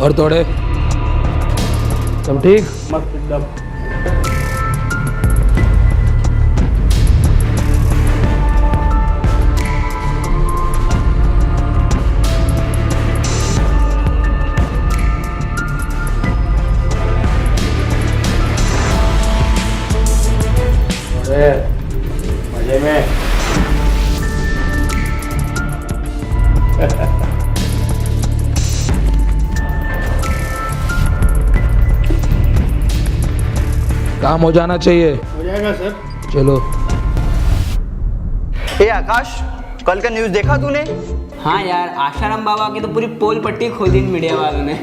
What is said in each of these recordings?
और थोड़े सब ठीक। मस्त एकदम। मजे में। काम हो जाना चाहिए। हो जाएगा सर। चलो। ए आकाश, कल का न्यूज़ देखा तूने? हाँ यार, आशाराम बाबा की तो पूरी पोल पट्टी खोल दी मीडिया वालों ने।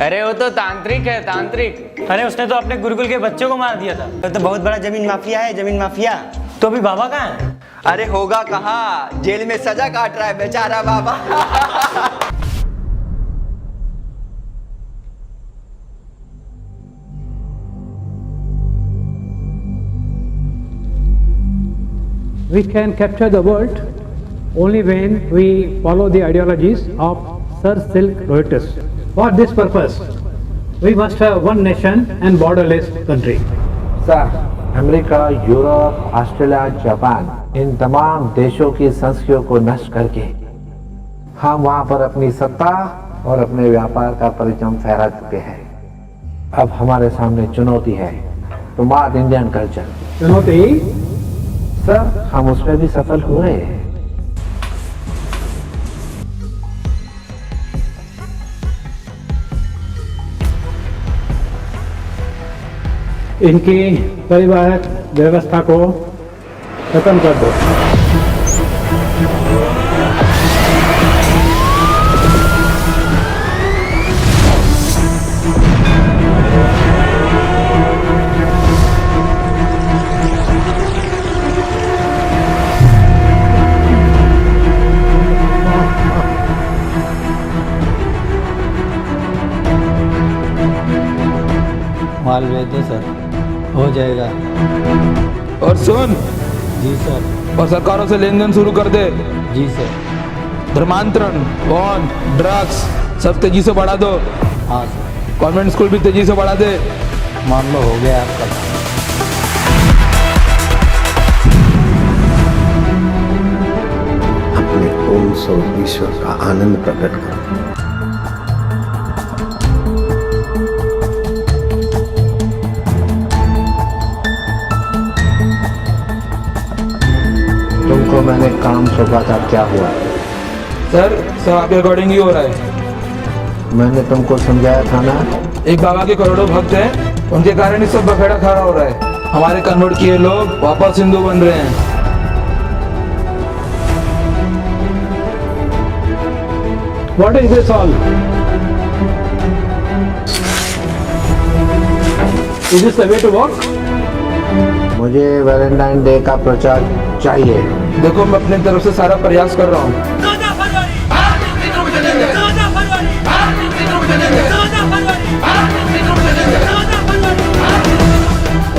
अरे वो तो तांत्रिक है, तांत्रिक। अरे उसने तो अपने गुरुकुल के बच्चों को मार दिया था। तो बहुत बड़ा जमीन माफिया है, जमीन माफिया। तो अभी बाबा कहाँ है? अरे होगा कहाँ, जेल में सजा काट रहा है बेचारा बाबा। We can capture the world only when we follow the ideologies of Sir Silk Reuter. For this purpose, we must have one nation and borderless country. Sir, America, Europe, Australia, Japan, इन तमाम देशों की संस्कृतियों को नष्ट करके हम वहां पर अपनी सत्ता और अपने व्यापार का परचम फहरा चुके हैं। अब हमारे सामने चुनौती है, तो नॉर्थ इंडियन कल्चर। चुनौती? सर, हम उसमें भी सफल हुए। इनकी परिवारक व्यवस्था को खत्म कर दो। माल भेज दो सर, हो जाएगा। और सुन। जी सर। और सरकारों से लेन देन शुरू कर दे। जी सर। धर्मांतरण, बॉन्ड, ड्रग्स सब तेजी से बढ़ा दो। हाँ सर। कॉन्वेंट स्कूल भी तेजी से बढ़ा दे। मान लो हो गया आपका। अपने ओम स्वरूप ईश्वर का आनंद प्रकट करो। तुमको मैंने काम सौंपा था, क्या हुआ? सर, सब आपके अकॉर्डिंग ही हो रहा है। मैंने तुमको समझाया था ना। एक बाबा के करोड़ों भक्त हैं, उनके कारण ही सब बखेड़ा खड़ा हो रहा है। हमारे कन्वर्ट किए लोग वापस हिंदू बन रहे हैं। What is this all? Is this the way to work? मुझे वैलेंटाइन डे का प्रचार चाहिए। देखो, मैं अपनी तरफ से सारा प्रयास कर रहा हूँ।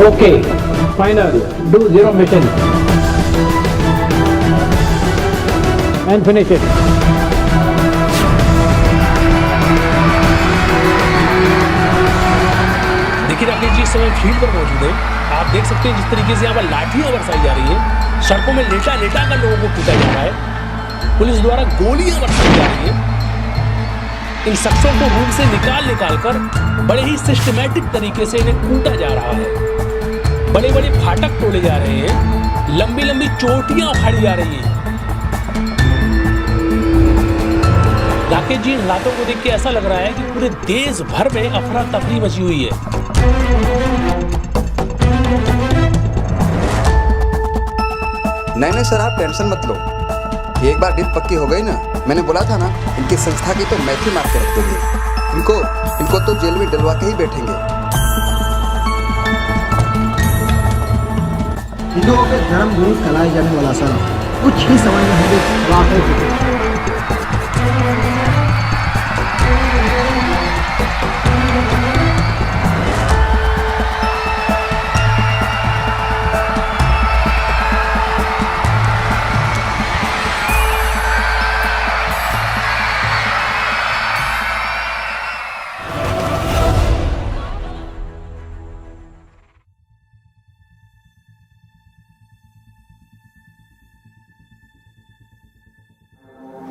Okay, final. Do zero mission and finish it. देखिए राकेश जी, इस समय फील्ड पर मौजूद है। आप देख सकते हैं जिस तरीके से यहाँ पर लाठियां बरसाई जा रही है, सड़कों में लेटा लेटा कर लोगों को पीटा जा रहा है, पुलिस द्वारा गोलियां बरसाई जा रही है। इन शख्सों को रूम से निकाल कर बड़े ही सिस्टमैटिक तरीके से इन्हें कूटा जा रहा है। बड़े बड़े फाटक तोड़े जा रहे हैं, लंबी लंबी चोटियां उखाड़ी जा रही हैं। राकेश जी, इन हालातों को देख के ऐसा लग रहा है कि पूरे देश भर में अफरा तफरी मची हुई है। नहीं सर, आप टेंशन मत लो। एक बार डील पक्की हो गई ना, मैंने बोला था ना, इनकी संस्था की तो मैथी मार के रख देंगे। इनको तो जेल में डलवा के ही बैठेंगे। हिंदुओं के धर्म गुरु फैलाए जाने वाला सर कुछ ही समय में होंगे।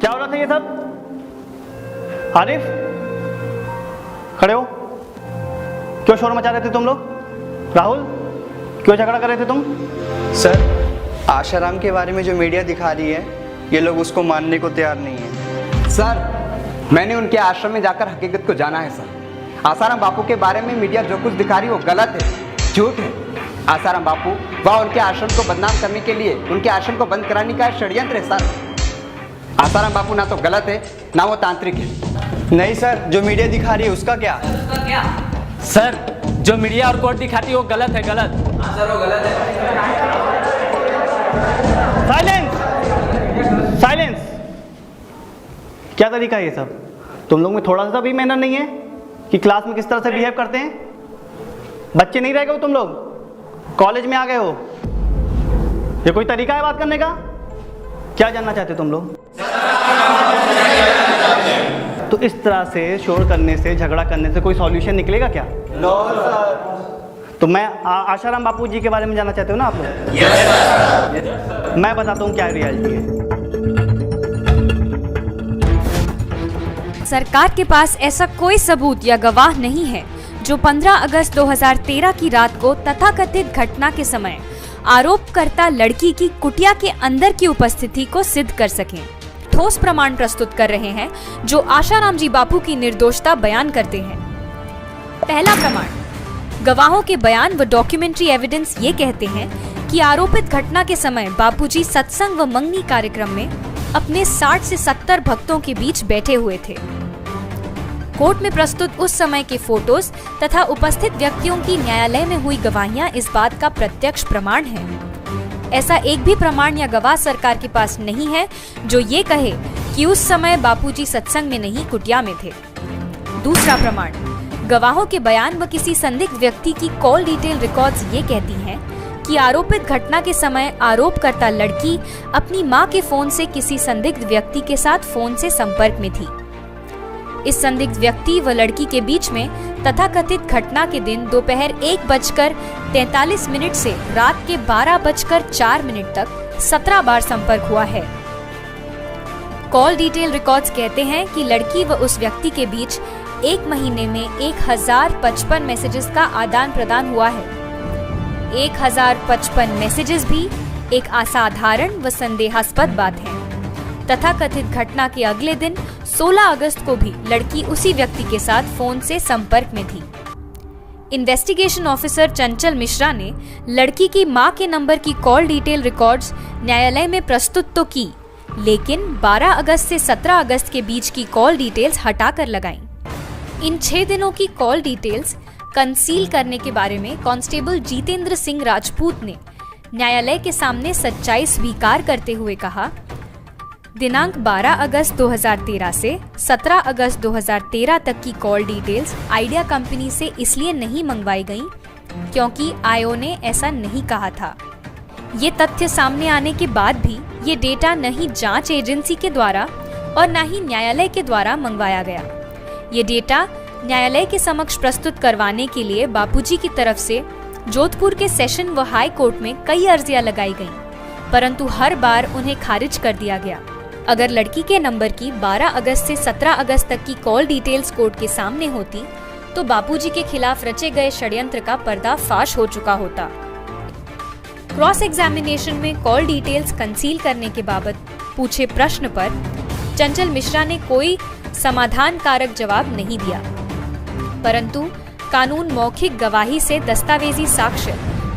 क्या हो रहा था ये सब? आरिफ, खड़े हो। क्यों शोर मचा रहे थे तुम लोग? राहुल, क्यों झगड़ा कर रहे थे तुम? सर, आशाराम के बारे में जो मीडिया दिखा रही है, ये लोग उसको मानने को तैयार नहीं है। सर, मैंने उनके आश्रम में जाकर हकीकत को जाना है सर। आसाराम बापू के बारे में मीडिया जो कुछ दिखा रही है वो गलत है, झूठ है। आसाराम बापू वह उनके आश्रम को बदनाम करने के लिए उनके आश्रम को बंद कराने का षड्यंत्र है सर। आसाराम बापू ना तो गलत है ना वो तांत्रिक है। नहीं सर, जो मीडिया दिखा रही है उसका क्या? सर, जो मीडिया और कोर्ट दिखाती है वो गलत है, गलत। सर वो गलत है। Silence, silence. क्या तरीका है ये सब? तुम लोग में थोड़ा सा भी मैनर नहीं है कि क्लास में किस तरह से बिहेव करते हैं? बच्चे नहीं रह गए हो तुम लोग, कॉलेज में आ गए हो। ये कोई तरीका है बात करने का? क्या जानना चाहते हो तुम लोग? तो इस तरह से शोर करने से, झगड़ा करने से कोई सॉल्यूशन निकलेगा क्या? No sir. तो मैं आशाराम बापू जी के बारे में जानना चाहते हो ना आप लोग? यस। मैं बताता हूँ क्या रियलिटी है। सरकार के पास ऐसा कोई सबूत या गवाह नहीं है जो 15 अगस्त 2013 की रात को तथाकथित घटना के समय आरोपकर्ता लड़की की कुटिया के अंदर की उपस्थिति को सिद्ध कर सकें। ठोस प्रमाण प्रस्तुत कर रहे हैं जो आशाराम जी बापू की निर्दोषता बयान करते हैं। पहला प्रमाण, गवाहों के बयान व डॉक्यूमेंट्री एविडेंस ये कहते हैं कि आरोपित घटना के समय बापूजी सत्संग व मंगनी कार्यक्रम में अपने 60 से 70 भक्तों के बीच बैठे हुए थे। कोर्ट में प्रस्तुत उस समय के फोटोज तथा उपस्थित व्यक्तियों की न्यायालय में हुई गवाहियां इस बात का प्रत्यक्ष प्रमाण है। ऐसा एक भी प्रमाण या गवाह सरकार के पास नहीं है जो ये कहे कि उस समय बापूजी सत्संग में नहीं कुटिया में थे। दूसरा प्रमाण, गवाहों के बयान व किसी संदिग्ध व्यक्ति की कॉल डिटेल रिकॉर्ड्स ये कहती हैं कि आरोपित घटना के समय आरोपकर्ता लड़की अपनी मां के फोन से किसी संदिग्ध व्यक्ति के साथ फोन से संपर्क में थी। इस संदिग्ध व्यक्ति व लड़की के बीच में तथाकथित घटना के दिन दोपहर 1:43 से रात के 12:04 तक 17 बार संपर्क हुआ है। कॉल डिटेल रिकॉर्ड्स कहते हैं कि लड़की व उस व्यक्ति के बीच एक महीने में 1055 मैसेजेस का आदान प्रदान हुआ है। 1055 मैसेजेस भी एक असाधारण व संदेहास्पद बात है। तथाकथित घटना के अगले दिन 16 अगस्त को भी लड़की उसी व्यक्ति के साथ फोन से संपर्क में थी। इन्वेस्टिगेशन ऑफिसर चंचल मिश्रा ने लड़की की मां के नंबर की कॉल डिटेल रिकॉर्ड्स न्यायालय में प्रस्तुत तो की, लेकिन 12 अगस्त से 17 अगस्त के बीच की कॉल डिटेल्स हटाकर लगाईं। इन 6 दिनों की कॉल डिटेल्स कंसील करने के बारे में कांस्टेबल जितेंद्र सिंह राजपूत ने न्यायालय के सामने सच्चाई स्वीकार करते हुए कहा, दिनांक 12 अगस्त 2013 से 17 अगस्त 2013 तक की कॉल डिटेल्स आइडिया कंपनी से इसलिए नहीं मंगवाई गईं क्योंकि आईओ ने ऐसा नहीं कहा था। ये तथ्य सामने आने के बाद भी ये डेटा न ही जांच एजेंसी के द्वारा और न ही न्यायालय के द्वारा मंगवाया गया। ये डेटा न्यायालय के समक्ष प्रस्तुत करवाने के लिए बापूजी की तरफ से जोधपुर के सेशन व हाई कोर्ट में कई अर्जियां लगाई गईं, परंतु हर बार उन्हें खारिज कर दिया गया। अगर लड़की के नंबर की 12 अगस्त से 17 अगस्त तक की कॉल डिटेल्स कोर्ट के सामने होती तो बापूजी के खिलाफ रचे गए षड्यंत्र का पर्दाफाश हो चुका होता। क्रॉस एग्जामिनेशन में कॉल डिटेल्स कंसील करने के बाबत पूछे प्रश्न पर चंचल मिश्रा ने कोई समाधान कारक जवाब नहीं दिया, परंतु कानून मौखिक गवाही से दस्तावेजी साक्ष्य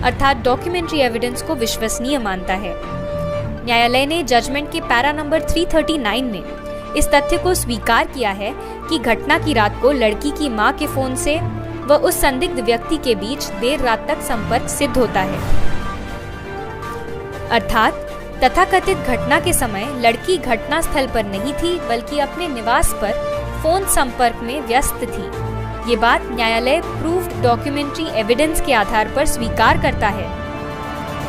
अर्थात डॉक्यूमेंट्री एविडेंस को विश्वसनीय मानता है। न्यायालय ने जजमेंट के पैरा नंबर 339 में इस तथ्य को स्वीकार किया है कि घटना की रात को लड़की की मां के फोन से व उस संदिग्ध व्यक्ति के बीच देर रात तक संपर्क सिद्ध होता है, अर्थात तथाकथित घटना के समय लड़की घटना स्थल पर नहीं थी बल्कि अपने निवास पर फोन संपर्क में व्यस्त थी। ये बात न्यायालय प्रूव्ड डॉक्यूमेंट्री एविडेंस के आधार पर स्वीकार करता है,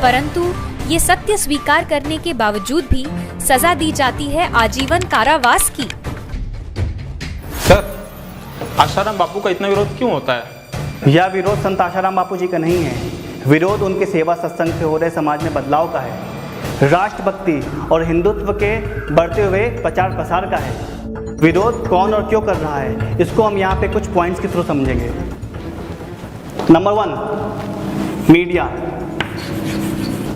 परंतु ये सत्य स्वीकार करने के बावजूद भी सजा दी जाती है आजीवन कारावास की। सर, आशाराम बापू का इतना विरोध क्यों होता है? यह विरोध संत आशाराम बापू जी का नहीं है, विरोध उनके सेवा सत्संग से हो रहे समाज में बदलाव का है। राष्ट्रभक्ति और हिंदुत्व के बढ़ते हुए प्रचार प्रसार का है। विरोध कौन और क्यों कर रहा है, इसको हम यहाँ पे कुछ पॉइंट्स के थ्रू समझेंगे। Number 1, media.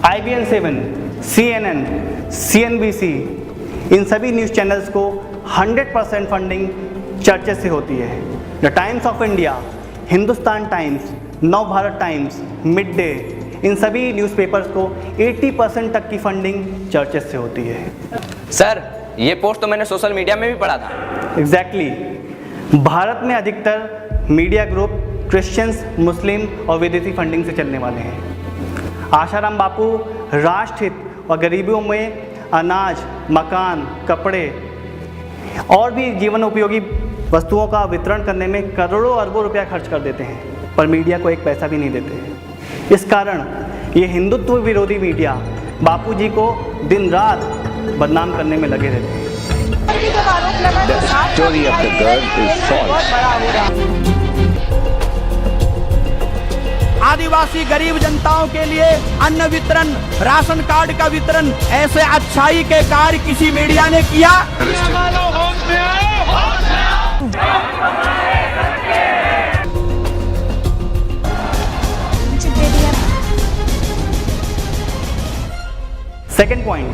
IBN7, CNN, CNBC, इन सभी न्यूज़ चैनल्स को 100% फंडिंग चर्चेस से होती है। The times of India, Hindustan times, नव भारत टाइम्स, मिड डे, इन सभी न्यूज़पेपर्स को 80% तक की फंडिंग चर्चेस से होती है। सर, ये पोस्ट तो मैंने सोशल मीडिया में भी पढ़ा था। एग्जैक्टली। भारत में अधिकतर मीडिया ग्रुप क्रिश्चियंस, मुस्लिम और विदेशी फंडिंग से चलने वाले हैं। आशाराम बापू राष्ट्रहित और गरीबों में अनाज, मकान, कपड़े और भी जीवन उपयोगी वस्तुओं का वितरण करने में करोड़ों अरबों रुपया खर्च कर देते हैं, पर मीडिया को एक पैसा भी नहीं देते हैं। इस कारण ये हिंदुत्व विरोधी मीडिया बापू जी को दिन रात बदनाम करने में लगे रहते हैं। आदिवासी गरीब जनताओं के लिए अन्न वितरण, राशन कार्ड का वितरण, ऐसे अच्छाई के कार्य किसी मीडिया ने किया? Second point,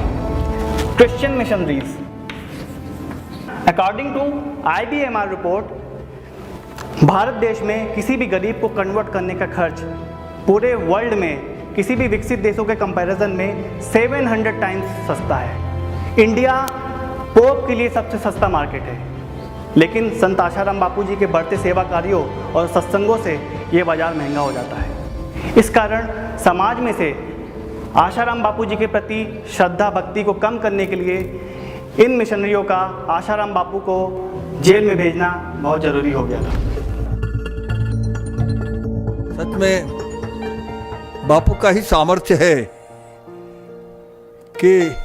Christian missionaries. According to IBMR report, Bharat देश में किसी भी गरीब को कन्वर्ट करने का खर्च पूरे वर्ल्ड में किसी भी विकसित देशों के कंपैरिजन में 700 टाइम्स सस्ता है। इंडिया पोप के लिए सबसे सस्ता मार्केट है, लेकिन संत आशाराम बापू जी के बढ़ते सेवा कार्यों और सत्संगों से ये बाजार महंगा हो जाता है। इस कारण समाज में से आशाराम बापू जी के प्रति श्रद्धा भक्ति को कम करने के लिए इन मिशनरियों का आशाराम बापू को जेल में भेजना बहुत ज़रूरी हो गया था। सच में बापू का ही सामर्थ्य है कि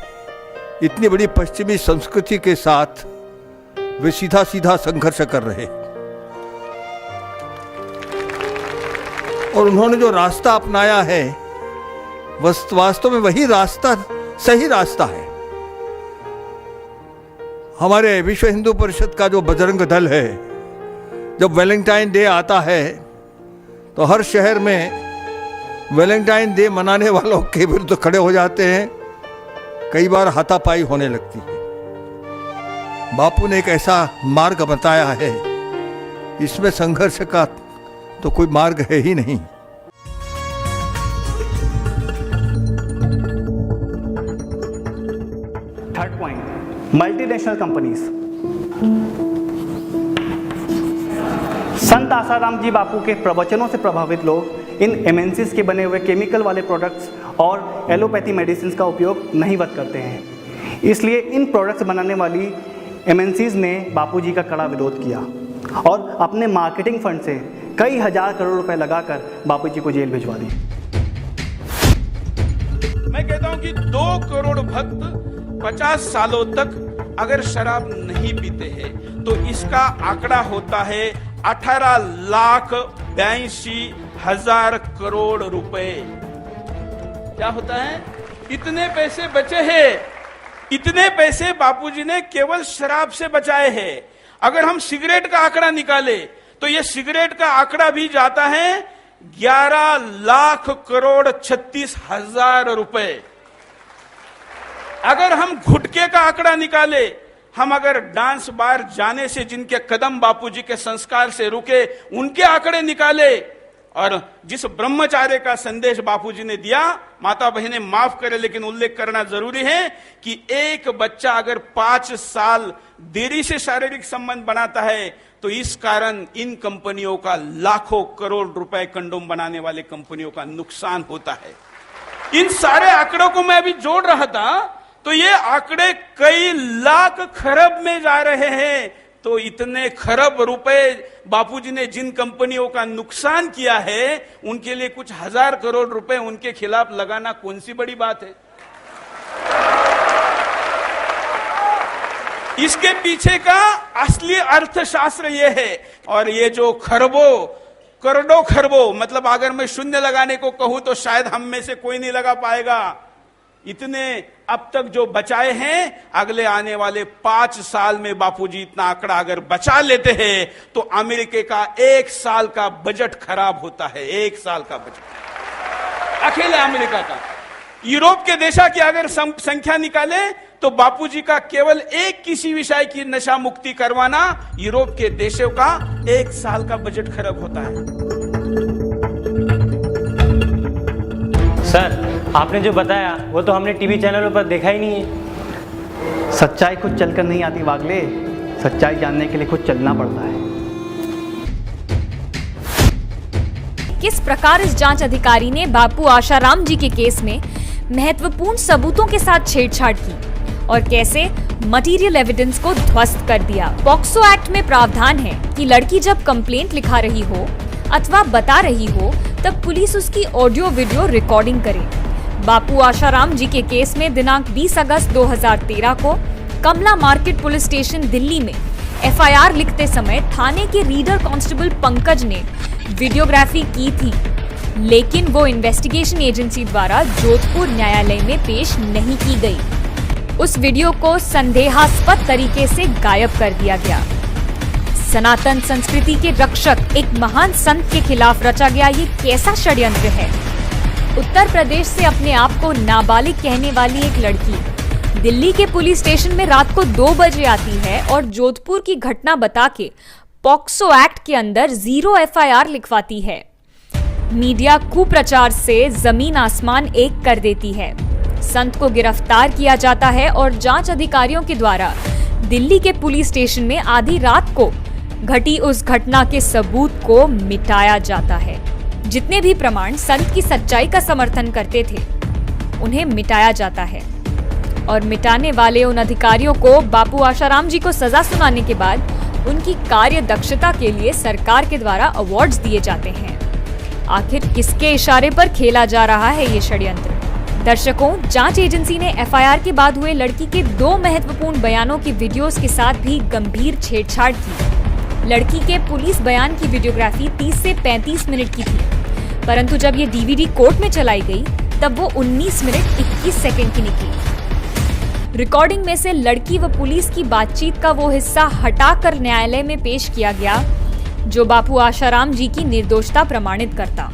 इतनी बड़ी पश्चिमी संस्कृति के साथ वे सीधा सीधा संघर्ष कर रहे, और उन्होंने जो रास्ता अपनाया है वास्तव में वही रास्ता सही रास्ता है। हमारे विश्व हिंदू परिषद का जो बजरंग दल है, जब वैलेंटाइन डे आता है तो हर शहर में वैलेंटाइन डे मनाने वालों के विरुद्ध खड़े हो जाते हैं। कई बार हाथापाई होने लगती है। बापू ने एक ऐसा मार्ग बताया है, इसमें संघर्ष का तो कोई मार्ग है ही नहीं। Third point, multinational companies. संत आसाराम जी बापू के प्रवचनों से प्रभावित लोग इन MNCs के बने हुए केमिकल वाले प्रोडक्ट्स और एलोपैथी मेडिसिन का उपयोग नहीं वत करते हैं। इसलिए इन प्रोडक्ट्स बनाने वाली MNCs ने बापू जी का कड़ा विरोध किया और अपने मार्केटिंग फंड से कई हजार करोड़ रुपए लगाकर बापू जी को जेल भिजवा दिए। मैं कहता हूं कि 2 करोड़ भक्त 50 सालों तक अगर शराब नहीं पीते हैं तो इसका आंकड़ा होता है 18,82,000 करोड़ रुपए। क्या होता है? इतने पैसे बचे हैं, इतने पैसे बापूजी ने केवल शराब से बचाए हैं। अगर हम सिगरेट का आंकड़ा निकाले तो यह सिगरेट का आंकड़ा भी जाता है 11,36,36,000 रुपए। अगर हम गुटखे का आंकड़ा निकाले, हम अगर डांस बार जाने से जिनके कदम बापूजी के संस्कार से रुके उनके आंकड़े निकाले, और जिस ब्रह्मचार्य का संदेश बापूजी ने दिया, माता बहनें माफ करें लेकिन उल्लेख करना जरूरी है कि एक बच्चा अगर 5 साल देरी से शारीरिक संबंध बनाता है तो इस कारण इन कंपनियों का लाखों करोड़ रुपए कंडोम बनाने वाले कंपनियों का नुकसान होता है। इन सारे आंकड़ों को मैं अभी जोड़ रहा था तो ये आंकड़े कई लाख खरब में जा रहे हैं। तो इतने खरब रुपए बापूजी ने जिन कंपनियों का नुकसान किया है उनके लिए कुछ हजार करोड़ रुपए उनके खिलाफ लगाना कौन सी बड़ी बात है? इसके पीछे का असली अर्थशास्त्र ये है। और ये जो खरबों करोड़ों खरबों, मतलब अगर मैं शून्य लगाने को कहूं तो शायद हम में से कोई नहीं लगा पाएगा। इतने अब तक जो बचाए हैं, अगले आने वाले 5 साल में बापूजी इतना आंकड़ा अगर बचा लेते हैं तो अमेरिका का 1 साल का बजट खराब होता है। 1 साल का बजट अकेले अमेरिका का। यूरोप के देशों की अगर संख्या निकाले तो बापूजी का केवल एक किसी विषय की नशा मुक्ति करवाना यूरोप के देशों का 1 साल का बजट खराब होता है। सर, आपने जो बताया वो तो हमने टीवी चैनलों पर देखा ही नहीं है। सच्चाई खुद चलकर नहीं आती वागले, सच्चाई जानने के लिए खुद चलना पड़ता है। किस प्रकार इस जांच अधिकारी ने बापू आशाराम जी के केस में महत्वपूर्ण सबूतों के साथ छेड़छाड़ की और कैसे मटेरियल एविडेंस को ध्वस्त कर दिया। पॉक्सो एक्ट में प्रावधान है कि लड़की जब कंप्लेंट लिखा रही हो अथवा बता रही हो तब पुलिस उसकी ऑडियो वीडियो रिकॉर्डिंग करे। बापू आशाराम जी के केस में दिनांक 20 अगस्त 2013 को कमला मार्केट पुलिस स्टेशन दिल्ली में एफआईआर लिखते समय थाने के रीडर कांस्टेबल पंकज ने वीडियोग्राफी की थी, लेकिन वो इन्वेस्टिगेशन एजेंसी द्वारा जोधपुर न्यायालय में पेश नहीं की गई। उस वीडियो को संदेहास्पद तरीके से गायब कर दिया गया। सनातन संस्कृति के रक्षक एक महान संत के खिलाफ रचा गया ये कैसा षड्यंत्र है। उत्तर प्रदेश से अपने आप को नाबालिग कहने वाली एक लड़की दिल्ली के पुलिस स्टेशन में रात को 2 बजे आती है और जोधपुर की घटना बता के पॉक्सो एक्ट के अंदर 0 एफआईआर लिखवाती है। मीडिया कुप्रचार से जमीन आसमान एक कर देती है। संत को गिरफ्तार किया जाता है और जांच अधिकारियों के द्वारा दिल्ली के पुलिस स्टेशन में आधी रात को घटी उस घटना के सबूत को मिटाया जाता है। जितने भी प्रमाण संत की सच्चाई का समर्थन करते थे उन्हें मिटाया जाता है और मिटाने वाले उन अधिकारियों को बापू आशाराम जी को सजा सुनाने के बाद उनकी कार्य दक्षता के लिए सरकार के द्वारा अवार्ड्स दिए जाते हैं। आखिर किसके इशारे पर खेला जा रहा है ये षड्यंत्र? दर्शकों, जांच एजेंसी ने एफआईआर के बाद हुए लड़की के 2 महत्वपूर्ण बयानों की वीडियोस के साथ भी गंभीर छेड़छाड़ की। लड़की के पुलिस बयान की वीडियोग्राफी 30 से 35 मिनट की थी, परंतु जब ये डीवीडी कोर्ट में चलाई गई तब वो 19 मिनट 21 सेकंड की निकली। रिकॉर्डिंग में से लड़की व पुलिस की बातचीत का वो हिस्सा हटाकर न्यायालय में पेश किया गया जो बापू आशाराम जी की निर्दोषता प्रमाणित करता।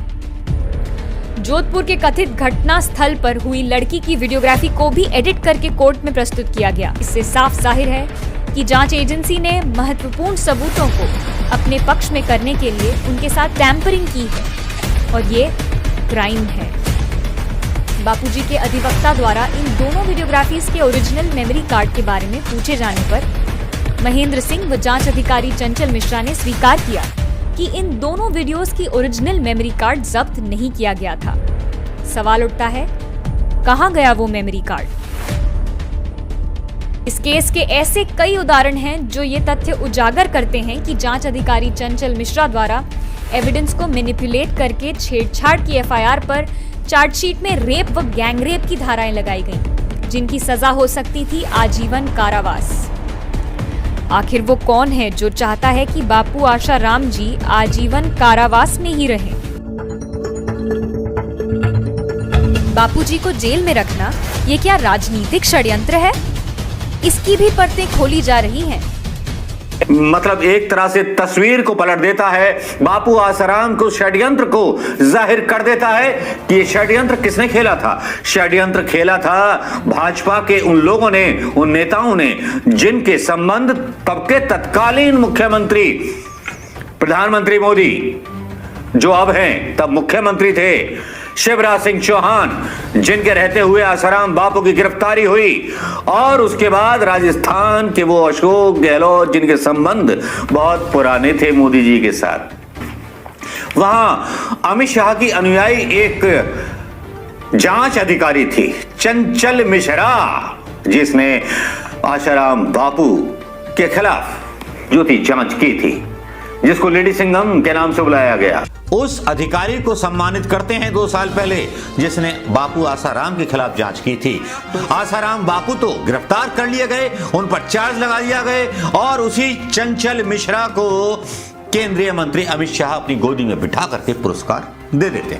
जोधपुर के कथित घटना स्थल पर हुई लड़की की वीडियोग्राफी को भी एडिट करके कोर्ट में प्रस्तुत किया गया। इससे साफ जाहिर है कि जांच एजेंसी ने महत्वपूर्ण सबूतों को अपने पक्ष में करने के लिए उनके साथ टैंपरिंग की है और ये क्राइम है। बापूजी के अधिवक्ता द्वारा इन दोनों वीडियोग्राफीज के ओरिजिनल मेमोरी कार्ड के बारे में पूछे जाने पर महेंद्र सिंह व जांच अधिकारी चंचल मिश्रा ने स्वीकार किया कि इन दोनों वीडियोस की ओरिजिनल मेमोरी कार्ड जब्त नहीं किया गया था। सवाल उठता है, कहां गया वो मेमोरी कार्ड? इस केस के ऐसे कई उदाहरण हैं जो ये तथ्य उजागर करते हैं कि जांच अधिकारी चंचल मिश्रा द्वारा एविडेंस को मैनिपुलेट करके छेड़छाड़ की एफआईआर पर चार्जशीट में रेप व गैंगरेप की धाराएं लगाई गईं, जिनकी सजा हो सकती थी आजीवन कारावास। आखिर वो कौन है जो चाहता है कि बापू आशाराम जी आजीवन कारावास में ही रहें? बापूजी को जेल में रखना ये क्या राजनीतिक षड्यंत्र है? इसकी भी परतें खोली जा रही हैं। मतलब एक तरह से तस्वीर को पलट देता है, बापू आसाराम को षड्यंत्र को जाहिर कर देता है कि ये षड्यंत्र किसने खेला था। षड्यंत्र खेला था भाजपा के उन लोगों ने, उन नेताओं ने जिनके संबंध तब के तत्कालीन मुख्यमंत्री प्रधानमंत्री मोदी, जो अब हैं तब मुख्यमंत्री थे, शिवराज सिंह चौहान, जिनके रहते हुए आसाराम बापू की गिरफ्तारी हुई, और उसके बाद राजस्थान के वो अशोक गहलोत, जिनके संबंध बहुत पुराने थे मोदी जी के साथ। वहां अमित शाह की अनुयायी एक जांच अधिकारी थी चंचल मिश्रा, जिसने आसाराम बापू के खिलाफ जो थी जांच की थी, जिसको लेडी सिंघम के नाम से बुलाया गया। उस अधिकारी को सम्मानित करते हैं 2 साल पहले, जिसने बापू आसाराम के खिलाफ जांच की थी। आसाराम बापू तो गिरफ्तार कर लिए गए, उन पर चार्ज लगा दिया गए, और उसी चंचल मिश्रा को केंद्रीय मंत्री अमित शाह अपनी गोदी में बिठा करके पुरस्कार दे देते।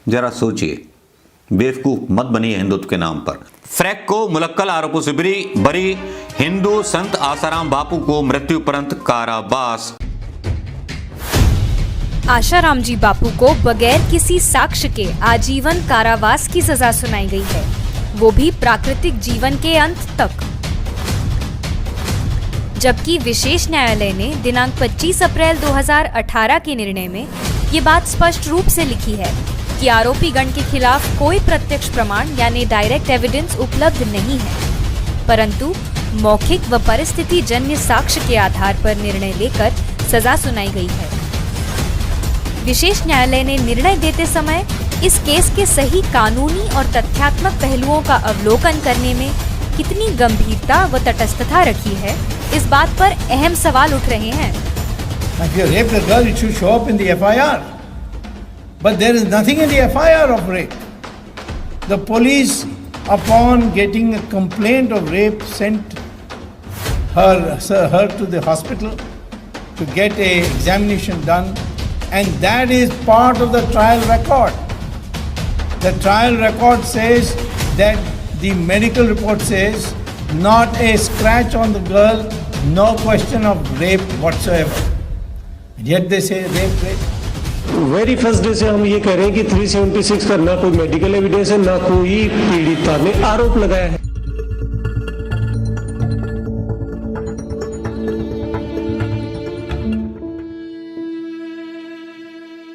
जरा सोचिए, बेवकूफ मत बनिए हिंदुत्व के नाम पर। फ्रैक को मुलक्कल आरोपों से बरी हिंदू संत आसाराम बापू को मृत्युपरंत कारावास। आशाराम जी बापू को बगैर किसी साक्ष्य के आजीवन कारावास की सजा सुनाई गई है, वो भी प्राकृतिक जीवन के अंत तक। जबकि विशेष न्यायालय ने दिनांक 25 अप्रैल 2018 के निर्णय में ये बात स्पष्ट रूप से लिखी है कि आरोपी गण के खिलाफ कोई प्रत्यक्ष प्रमाण यानी डायरेक्ट एविडेंस उपलब्ध नहीं है, परंतु मौखिक व परिस्थिति जन्य साक्ष्य के आधार पर निर्णय लेकर सजा सुनाई गई है। विशेष न्यायालय ने निर्णय देते समय इस केस के सही कानूनी और तथ्यात्मक पहलुओं का अवलोकन करने में कितनी गंभीरता व तटस्थता रखी है, इस बात पर अहम सवाल उठ रहे हैं। If you rape a girl, it should show up in the FIR. But there is nothing in the FIR of rape. The police, upon getting a complaint of rape, sent her to the hospital to get a examination done, and that is part of the trial record. The trial record says that the medical report says not a scratch on the girl, no question of rape whatsoever. Yet they say rape. Very first day से हम ये कह रहे हैं कि 376 का ना कोई मेडिकल एविडेंस है, ना कोई पीड़िता ने आरोप लगाया है।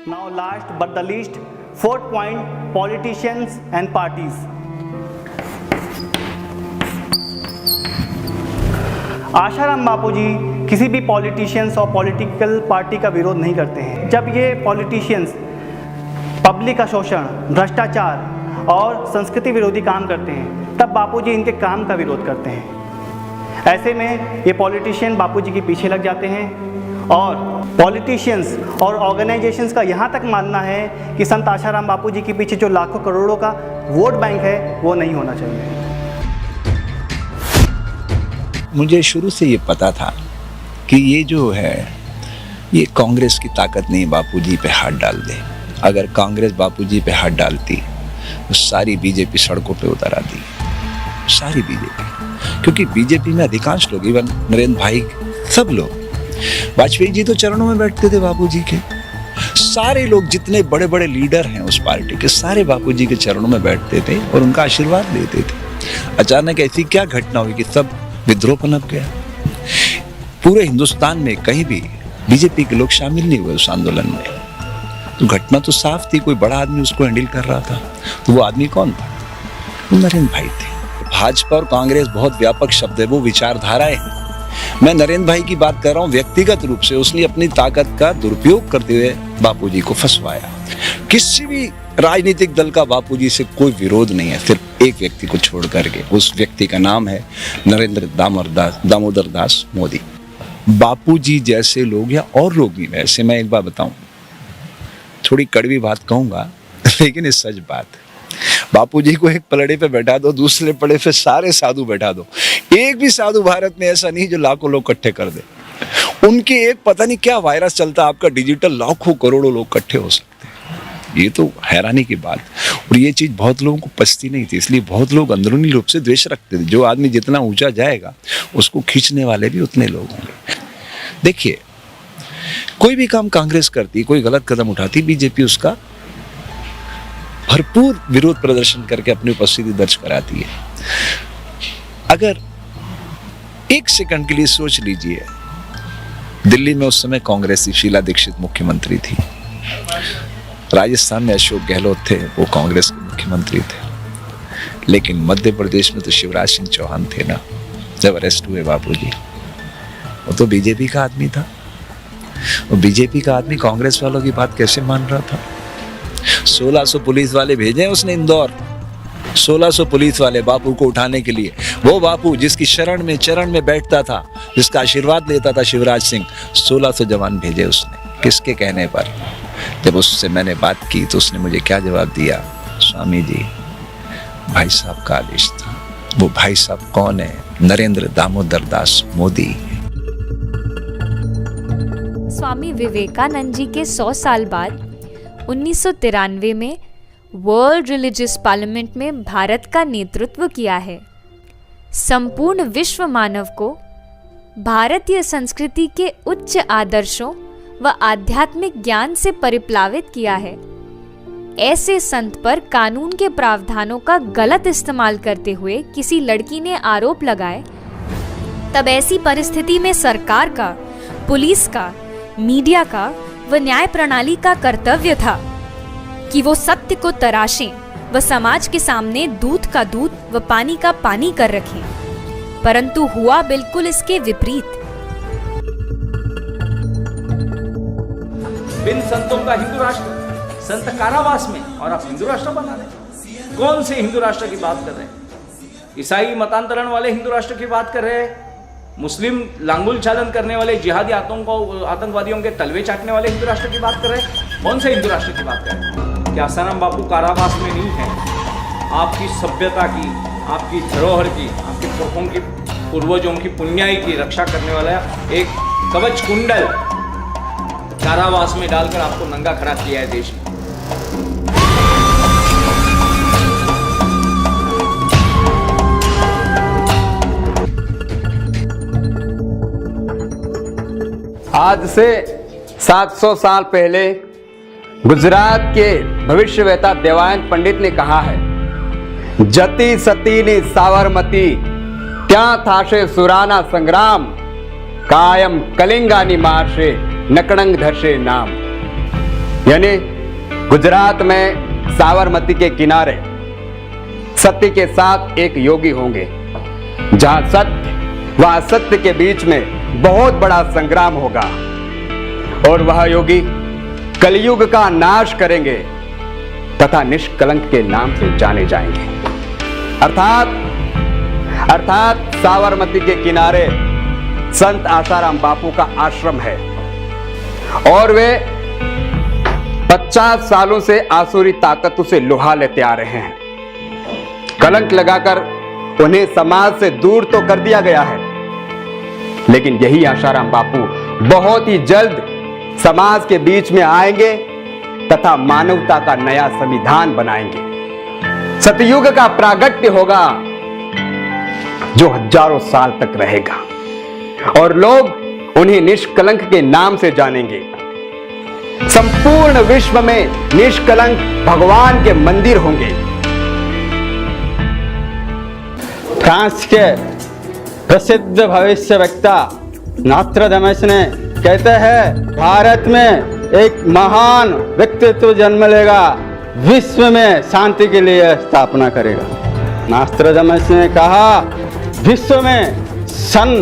Now last but the least, fourth point, politicians and parties. Asaram बापू जी किसी भी पॉलिटिशियंस और पॉलिटिकल पार्टी का विरोध नहीं करते हैं। जब ये पॉलिटिशियंस पब्लिक का शोषण, भ्रष्टाचार और संस्कृति विरोधी काम करते हैं, तब बापू जी इनके काम का विरोध करते हैं। ऐसे में ये पॉलिटिशियन बापू जी के पीछे लग जाते हैं और पॉलिटिशियंस और ऑर्गेनाइजेशंस का यहाँ तक मानना है कि संत आशाराम बापू जी के पीछे जो लाखों करोड़ों का वोट बैंक है वो नहीं होना चाहिए। मुझे शुरू से ये पता था कि ये जो है ये कांग्रेस की ताकत नहीं बापूजी पे हाथ डाल दे। अगर कांग्रेस बापूजी पे हाथ डालती तो सारी बीजेपी सड़कों पे उतर आती, सारी बीजेपी। क्योंकि बीजेपी में अधिकांश लोग, इवन नरेंद्र भाई, सब लोग, वाजपेयी जी तो चरणों में बैठते थे बापूजी के। सारे लोग जितने बड़े बड़े लीडर हैं उस पार्टी के, सारे बापूजी के चरणों में बैठते थे और उनका आशीर्वाद लेते थे। अचानक ऐसी क्या घटना हुई कि सब विद्रोह पनप गया। पूरे हिंदुस्तान में कहीं भी बीजेपी के लोग शामिल नहीं हुए उस आंदोलन में। तो घटना तो साफ थी, कोई बड़ा आदमी उसको हैंडल कर रहा था। तो वो आदमी कौन था? वो नरेंद्र भाई थे। भाजपा और कांग्रेस बहुत व्यापक शब्द है, वो विचारधाराएं हैं। मैं नरेंद्र भाई की बात कर रहा हूँ व्यक्तिगत रूप से। उसने अपनी ताकत का दुरुपयोग करते हुए बापूजी को फंसवाया। किसी भी राजनीतिक दल का बापूजी से कोई विरोध नहीं है, सिर्फ एक व्यक्ति को छोड़ करके। उस व्यक्ति का नाम है नरेंद्र दामोदर दास मोदी। बापूजी जैसे लोग या और लोग भी, वैसे मैं एक बात बताऊं, थोड़ी कड़वी बात कहूंगा लेकिन ये सच बात है। बापूजी को एक पलड़े पे बैठा दो, दूसरे पलड़े पे सारे साधु बैठा दो, एक भी साधु भारत में ऐसा नहीं जो लाखों लोग इकट्ठे कर दे। उनके एक पता नहीं क्या वायरस चलता है आपका, डिजिटल लाखों करोड़ों लोग इकट्ठे हो सकते हैं। ये तो हैरानी की बात। और ये चीज बहुत लोगों को पचती नहीं थी, इसलिए बहुत लोग अंदरूनी रूप से द्वेष रखते थे। जो आदमी जितना ऊंचा जाएगा उसको खींचने वाले भी उतने लोग होंगे। देखिए, कोई भी काम कांग्रेस करती, कोई गलत कदम उठाती, बीजेपी उसका भरपूर विरोध प्रदर्शन करके अपनी उपस्थिति दर्ज कराती है। अगर एक सेकंड के लिए सोच लीजिए, दिल्ली में उस समय कांग्रेस की शीला दीक्षित मुख्यमंत्री थी, राजस्थान में अशोक गहलोत थे, वो कांग्रेस के मुख्यमंत्री थे, लेकिन मध्य प्रदेश में तो शिवराज सिंह चौहान थे ना, जब अरेस्ट हुए बापूजी। वो तो बीजेपी का आदमी था। वो बीजेपी का आदमी कांग्रेस वालों की बात कैसे मान रहा था? 1600 पुलिस वाले भेजे उसने इंदौर, 1600 पुलिस वाले बापू को उठाने के लिए। वो बापू जिसकी चरण में बैठता था, जिसका आशीर्वाद लेता था शिवराज सिंह, 1600 जवान भेजे उसने। किसके कहने पर? जब उससे मैंने बात की तो उसने मुझे क्या जवाब दिया? स्वामी जी, भाई साहब का आदेश था। वो भाई साहब कौन है? नरेंद्र दामोदर दास मोदी। स्वामी विवेकानंद जी के 100 साल बाद 1993 में वर्ल्ड रिलीजियस पार्लियामेंट में भारत का नेतृत्व किया है। संपूर्ण विश्व मानव को भारतीय संस्कृति के उच्च आदर्शों व आध्यात्मिक ज्ञान से परिप्लावित किया है। ऐसे संत पर कानून के प्रावधानों का गलत इस्तेमाल करते हुए किसी लड़की ने आरोप लगाए, तब ऐसी परिस्थिति में सरकार का, पुलिस का, मीडिया का व न्याय प्रणाली का कर्तव्य था कि वो सत्य को तराशें व समाज के सामने दूध का दूध व पानी का पानी कर रखें, परंतु हुआ बिल्कुल इसके विपरीत। बिन संतों का हिंदू राष्ट्र, संत कारावास में, और आप हिंदू राष्ट्र बना रहे। कौन से हिंदू राष्ट्र की बात कर रहे हैं? ईसाई मतांतरण वाले हिंदू राष्ट्र की बात कर रहे हैं? मुस्लिम लांगुल चालन करने वाले जिहादी आतंकवादियों के तलवे चाटने वाले हिंदू राष्ट्र की बात कर रहे हैं? कौन से हिंदू राष्ट्र की बात कर रहे हैं? क्या आसाराम बापू कारावास में नहीं है? आपकी सभ्यता की, आपकी धरोहर की, आपके पुरखों की, पूर्वजों की पुण्याई की रक्षा करने वाला एक कवच कुंडल कारावास में डालकर आपको नंगा खड़ा किया है देश में। आज से 700 साल पहले गुजरात के भविष्यवेता देवायन पंडित ने कहा है, जति सती ने साबरमती क्या थाशे सुराना संग्राम, कायम कलिंगानी मार्शे नकड़ंग धर्षे नाम। यानी गुजरात में साबरमती के किनारे सत्य के साथ एक योगी होंगे, जहां सत्य व असत्य के बीच में बहुत बड़ा संग्राम होगा, और वह योगी कलयुग का नाश करेंगे तथा निष्कलंक के नाम से जाने जाएंगे। अर्थात साबरमती के किनारे संत आसाराम बापू का आश्रम है, और वे 50 सालों से आसुरी ताकतों से लुहा लेते आ रहे हैं। कलंक लगाकर उन्हें समाज से दूर तो कर दिया गया है, लेकिन यही आसाराम बापू बहुत ही जल्द समाज के बीच में आएंगे तथा मानवता का नया संविधान बनाएंगे। सतयुग का प्रागट्य होगा जो हजारों साल तक रहेगा, और लोग उन्हें निष्कलंक के नाम से जानेंगे। संपूर्ण विश्व में निष्कलंक भगवान के मंदिर होंगे। फ्रांस के प्रसिद्ध भविष्यवक्ता नॉस्ट्राडामस ने कहते हैं, भारत में एक महान व्यक्तित्व जन्म लेगा, विश्व में शांति के लिए स्थापना करेगा। नॉस्ट्राडामस ने कहा, विश्व में सन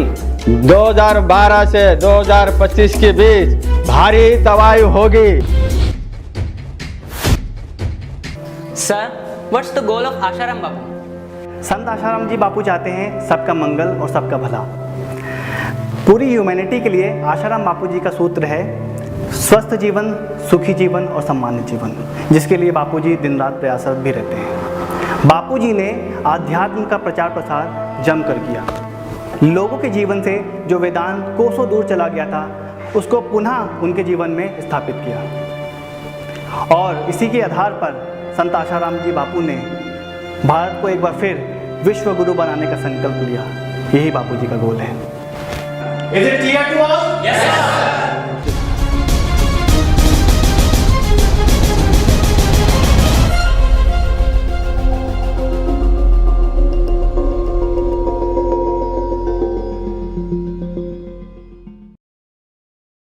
2012 से 2025 के बीच भारी तबाही होगी। Sir, what's the goal of Asaram Bapu? Sant Asaram जी बापू चाहते हैं सबका मंगल और सबका भला। पूरी ह्यूमैनिटी के लिए आसाराम बापू जी का सूत्र है, स्वस्थ जीवन, सुखी जीवन और सम्मानित जीवन, जिसके लिए बापू जी दिन रात प्रयासरत भी रहते हैं। बापू जी ने आध्यात्म का प्रचार प्रसार जमकर किया। लोगों के जीवन से जो वेदांत कोसों दूर चला गया था, उसको पुनः उनके जीवन में स्थापित किया, और इसी के आधार पर संत आसाराम जी बापू ने भारत को एक बार फिर विश्व गुरु बनाने का संकल्प लिया। यही बापू जी का गोल है। Is it clear to all? Yes, sir.